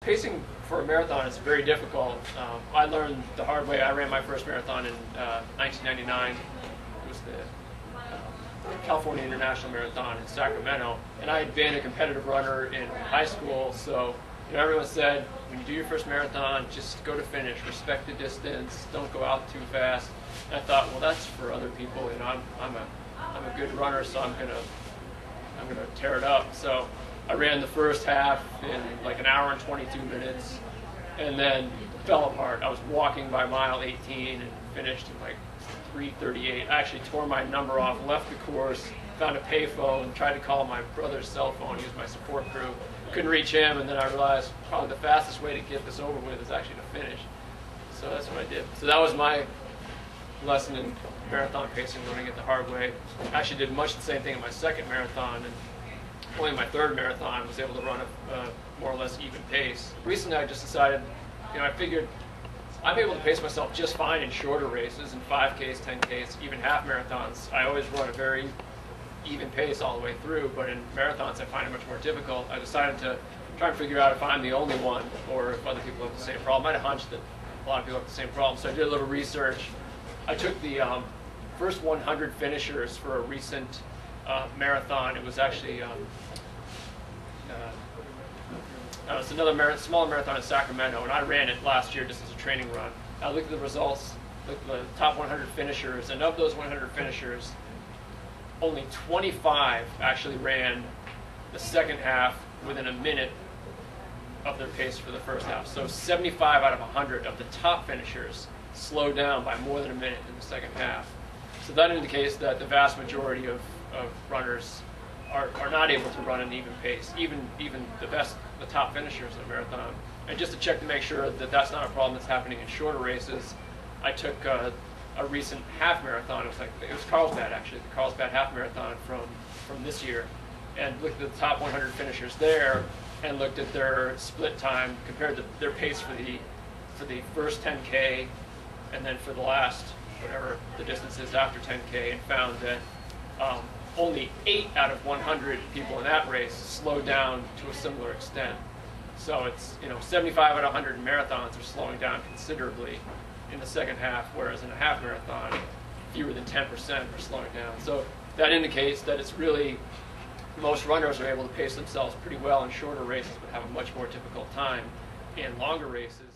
Pacing for a marathon is very difficult. I learned the hard way. I ran my first marathon in 1999. It was the California International Marathon in Sacramento, and I had been a competitive runner in high school. So, everyone said, when you do your first marathon, just go to finish, respect the distance, don't go out too fast. And I thought, well, that's for other people. I'm a good runner, so I'm gonna tear it up. So I ran the first half in like an hour and 22 minutes, and then fell apart. I was walking by mile 18 and finished in like 3:38. I actually tore my number off, left the course, found a payphone, tried to call my brother's cell phone. He was my support crew. Couldn't reach him, and then I realized probably the fastest way to get this over with is actually to finish. So that's what I did. So that was my lesson in marathon pacing, learning it the hard way. I actually did much the same thing in my second marathon, and only my third marathon I was able to run a more or less even pace. Recently I just decided, I figured I'm able to pace myself just fine in shorter races, in 5Ks, 10Ks, even half marathons. I always run a very even pace all the way through, but in marathons I find it much more difficult. I decided to try and figure out if I'm the only one or if other people have the same problem. I had a hunch that a lot of people have the same problem, so I did a little research. I took the first 100 finishers for a recent marathon. It was actually it's another smaller marathon in Sacramento, and I ran it last year just as a training run. I looked at the results, looked at the top 100 finishers, and of those 100 finishers, only 25 actually ran the second half within a minute of their pace for the first half. So 75 out of 100 of the top finishers slowed down by more than a minute in the second half. So that indicates that the vast majority of runners are not able to run an even pace, even the top finishers in a marathon. And just to check to make sure that that's not a problem that's happening in shorter races, I took a recent half marathon. It was Carlsbad, actually, the Carlsbad half marathon from this year, and looked at the top 100 finishers there and looked at their split time, compared to their pace for the first 10K and then for the last, whatever the distance is after 10K, and found that only 8 out of 100 people in that race slowed down to a similar extent. So it's, 75 out of 100 marathons are slowing down considerably in the second half, whereas in a half marathon, fewer than 10% are slowing down. So that indicates that it's really, most runners are able to pace themselves pretty well in shorter races, but have a much more difficult time in longer races.